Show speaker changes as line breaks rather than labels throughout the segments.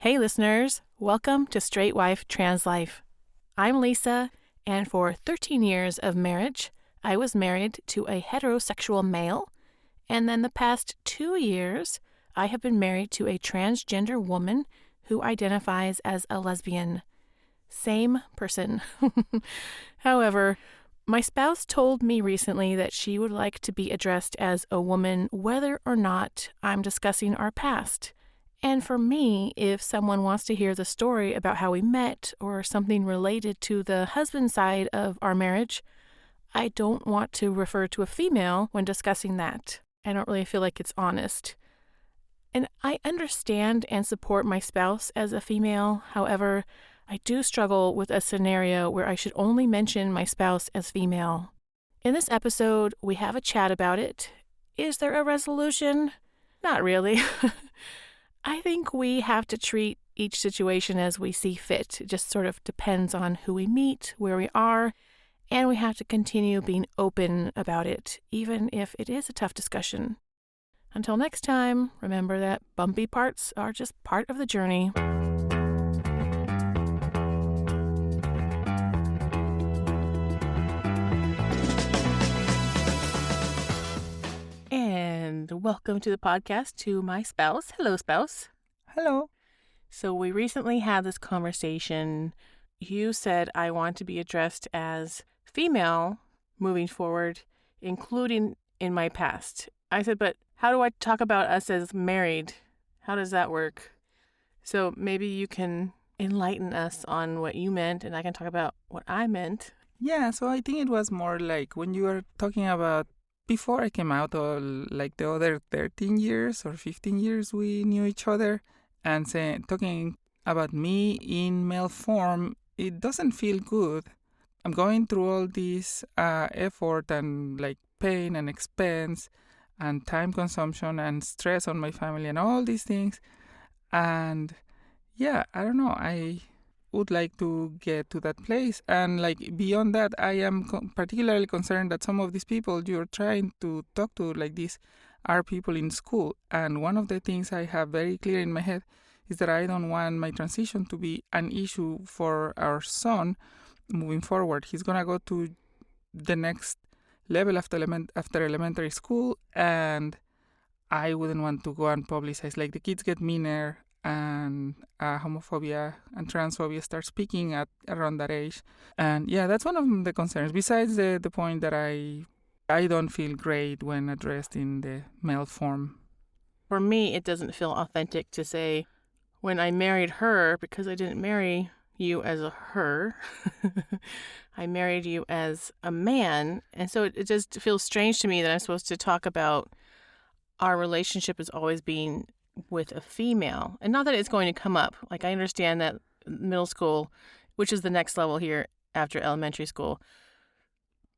Hey listeners, welcome to Straight Wife Trans Life. I'm Lisa, and for 13 years of marriage, I was married to a heterosexual male, and then the past 2 years, I have been married to a transgender woman who identifies as a lesbian. Same person. However, my spouse told me recently that she would like to be addressed as a woman whether or not I'm discussing our past. And for me, if someone wants to hear the story about how we met or something related to the husband side of our marriage, I don't want to refer to a female when discussing that. I don't really feel like it's honest. And I understand and support my spouse as a female. However, I do struggle with a scenario where I should only mention my spouse as female. In this episode, we have a chat about it. Is there a resolution? Not really. I think we have to treat each situation as we see fit. It just sort of depends on who we meet, where we are, and we have to continue being open about it, even if it is a tough discussion. Until next time, remember that bumpy parts are just part of the journey. And welcome to the podcast to my spouse. Hello, spouse.
Hello.
So we recently had this conversation. You said I want to be addressed as female moving forward, including in my past. I said, but how do I talk about us as married? How does that work? So maybe you can enlighten us on what you meant, and I can talk about what I meant.
Yeah, so I think it was more like when you were talking about before I came out, or like the other 13 years or 15 years we knew each other, and talking about me in male form, it doesn't feel good. I'm going through all this effort and like pain and expense and time consumption and stress on my family and all these things. And yeah, I don't know. I would like to get to that place. And like beyond that, I am particularly concerned that some of these people you're trying to talk to like this are people in school. And one of the things I have very clear in my head is that I don't want my transition to be an issue for our son moving forward. He's going to go to the next level after elementary school, and I wouldn't want to go and publicize. Like the kids get meaner, and homophobia and transphobia start speaking at around that age. And yeah, that's one of the concerns. Besides the point that I don't feel great when addressed in the male form.
For me, it doesn't feel authentic to say, when I married her, because I didn't marry you as a her, I married you as a man. And so it just feels strange to me that I'm supposed to talk about our relationship as always being with a female. And not that it's going to come up. Like, I understand that middle school, which is the next level here after elementary school,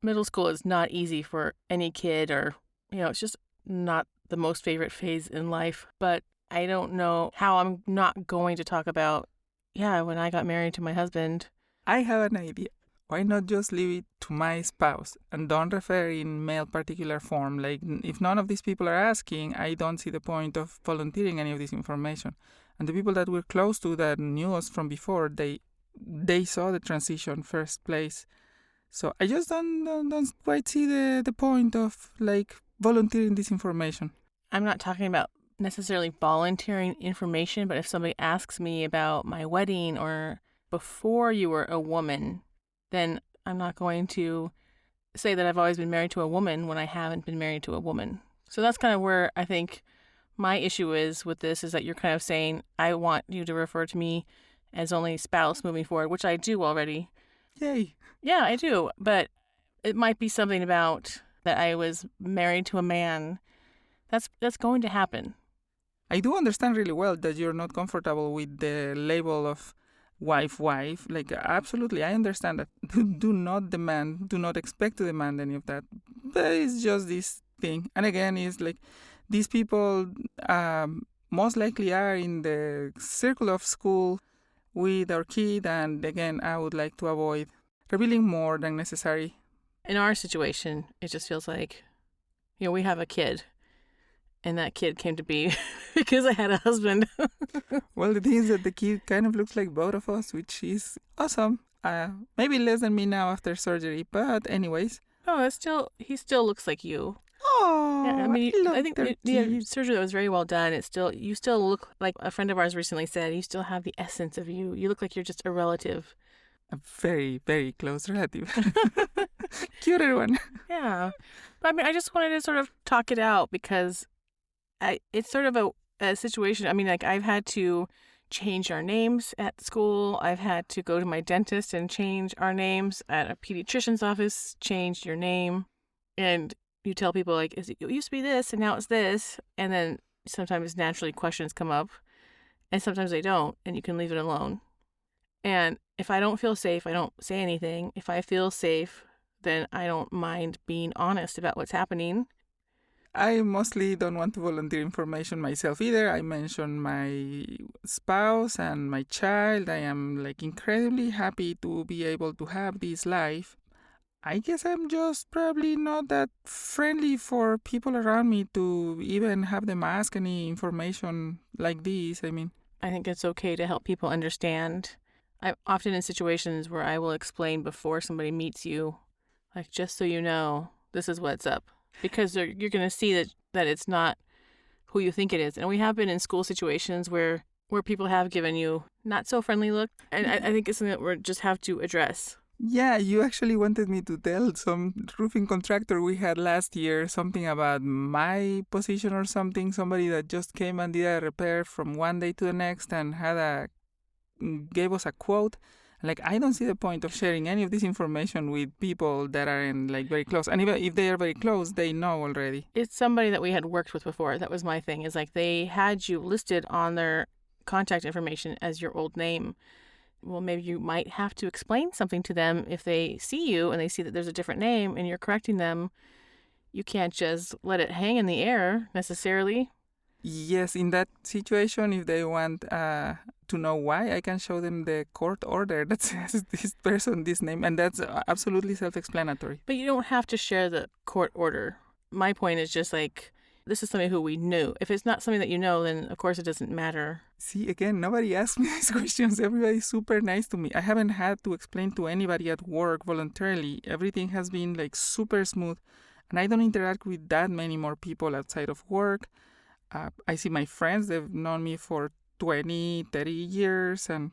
middle school is not easy for any kid, or, it's just not the most favorite phase in life. But I don't know how I'm not going to talk about, when I got married to my husband.
I have an idea. Why not just leave it to my spouse and don't refer in male particular form? Like, if none of these people are asking, I don't see the point of volunteering any of this information. And the people that we're close to that knew us from before, they saw the transition first place. So I just don't quite see the point of like volunteering this information.
I'm not talking about necessarily volunteering information, but if somebody asks me about my wedding or before you were a woman, then I'm not going to say that I've always been married to a woman when I haven't been married to a woman. So that's kind of where I think my issue is with this, is that you're kind of saying, I want you to refer to me as only spouse moving forward, which I do already.
Yay.
Yeah, I do. But it might be something about that I was married to a man. That's going to happen.
I do understand really well that you're not comfortable with the label of wife. Like, absolutely, I understand that. Do not expect to demand any of that. But it's just this thing. And again, it's like these people most likely are in the circle of school with our kid. And again, I would like to avoid revealing more than necessary.
In our situation, it just feels like, we have a kid. And that kid came to be because I had a husband.
Well, the thing is that the kid kind of looks like both of us, which is awesome. Maybe less than me now after surgery, but anyways.
Oh, he still looks like you.
Oh,
Yeah, I mean,
I love
I think
their
your
teeth.
surgery was very well done. You still look like a friend of ours recently said. You still have the essence of you. You look like you're just a relative.
A very, very close relative. Cuter one.
Yeah, but I mean, I just wanted to sort of talk it out because it's sort of a situation. I mean, like I've had to change our names at school. I've had to go to my dentist and change our names at a pediatrician's office. Change your name, and you tell people like, it used to be this and now it's this, and then sometimes naturally questions come up, and sometimes they don't, and you can leave it alone. And if I don't feel safe, I don't say anything. If I feel safe, then I don't mind being honest about what's happening.
I mostly don't want to volunteer information myself either. I mentioned my spouse and my child. I am like incredibly happy to be able to have this life. I guess I'm just probably not that friendly for people around me to even have them ask any information like this. I mean,
I think it's okay to help people understand. I'm often in situations where I will explain before somebody meets you, like, just so you know, this is what's up. Because you're going to see that it's not who you think it is. And we have been in school situations where people have given you not so friendly look. And I think it's something that we just have to address.
yeah, you actually wanted me to tell some roofing contractor we had last year something about my position or something. Somebody that just came and did a repair from one day to the next and gave us a quote. Like, I don't see the point of sharing any of this information with people that aren't like very close. And even if they are very close, they know already.
It's somebody that we had worked with before. That was my thing. Is like they had you listed on their contact information as your old name. Well, maybe you might have to explain something to them if they see you and they see that there's a different name and you're correcting them. You can't just let it hang in the air necessarily.
Yes, in that situation, if they want to know why, I can show them the court order that says this person, this name, and that's absolutely self-explanatory.
But you don't have to share the court order. My point is just like, this is somebody who we knew. If it's not somebody that you know, then of course it doesn't matter.
See, again, nobody asks me these questions. Everybody's super nice to me. I haven't had to explain to anybody at work voluntarily. Everything has been like super smooth, and I don't interact with that many more people outside of work. I see my friends, they've known me for 20, 30 years, and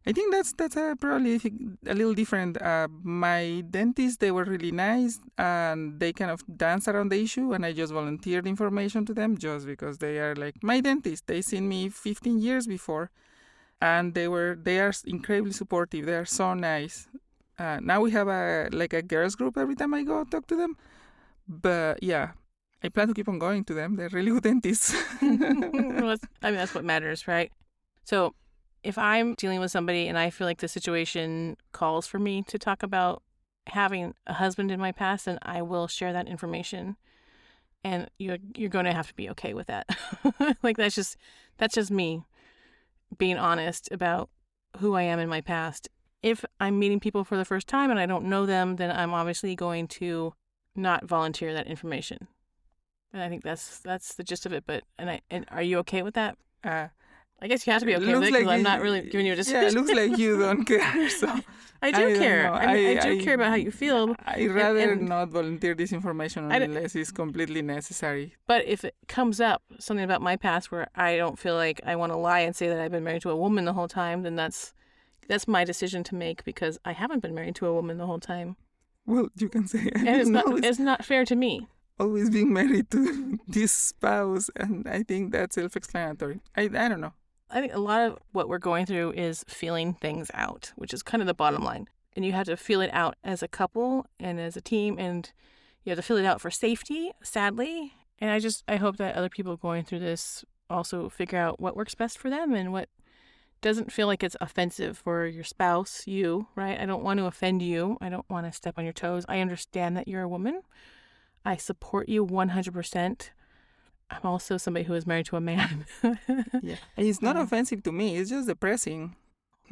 I think that's probably a little different. My dentists, they were really nice, and they kind of danced around the issue, and I just volunteered information to them just because they are like my dentist. They seen me 15 years before, and they are incredibly supportive. They are so nice. Now we have a girls group every time I go talk to them, but yeah. I plan to keep on going to them. They're really good dentists.
Well, that's what matters, right? So if I'm dealing with somebody and I feel like the situation calls for me to talk about having a husband in my past, then I will share that information. And you're going to have to be okay with that. Like that's just me being honest about who I am in my past. If I'm meeting people for the first time and I don't know them, then I'm obviously going to not volunteer that information. And I think that's the gist of it. But and are you okay with that? I guess you have to be okay with it because I'm not really giving you a decision.
Yeah, it looks like you don't care. So
I do care. I do care about how you feel.
I'd rather not volunteer this information unless it's completely necessary.
But if it comes up, something about my past where I don't feel like I want to lie and say that I've been married to a woman the whole time, then that's my decision to make because I haven't been married to a woman the whole time.
Well, you can say
and it's not fair to me.
Always being married to this spouse, and I think that's self-explanatory. I don't know.
I think a lot of what we're going through is feeling things out, which is kind of the bottom line. And you have to feel it out as a couple and as a team, and you have to feel it out for safety, sadly. And I hope that other people going through this also figure out what works best for them and what doesn't feel like it's offensive for your spouse, you, right? I don't want to offend you. I don't want to step on your toes. I understand that you're a woman. I support you 100%. I'm also somebody who is married to a man.
Yeah. And it's not offensive to me. It's just depressing.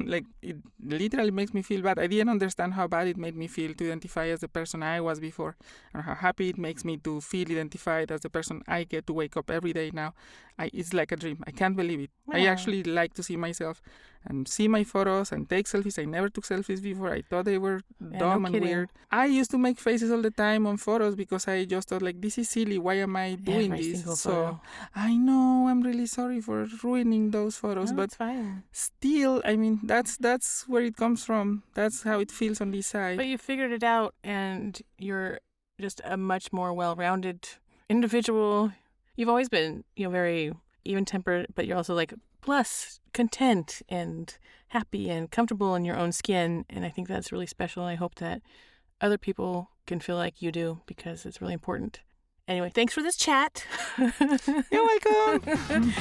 Like, it literally makes me feel bad. I didn't understand how bad it made me feel to identify as the person I was before, and how happy it makes me to feel identified as the person I get to wake up every day now. It's like a dream. I can't believe it. I
Yeah.
actually like to see myself and see my photos and take selfies. I never took selfies before. I thought they were dumb and
kidding.
weird. I used to make faces all the time on photos because I just thought, like, this is silly. Why am I doing
Every
this?
single
So
photo.
I know I'm really sorry for ruining those photos,
No,
but
it's fine.
still, I mean, that's where it comes from. That's how it feels on this side.
But you figured it out, and you're just a much more well-rounded individual. You've always been, very even-tempered, but you're also like plus content and happy and comfortable in your own skin, and I think that's really special. I hope that other people can feel like you do, because it's really important. Anyway, thanks for this chat.
You're welcome.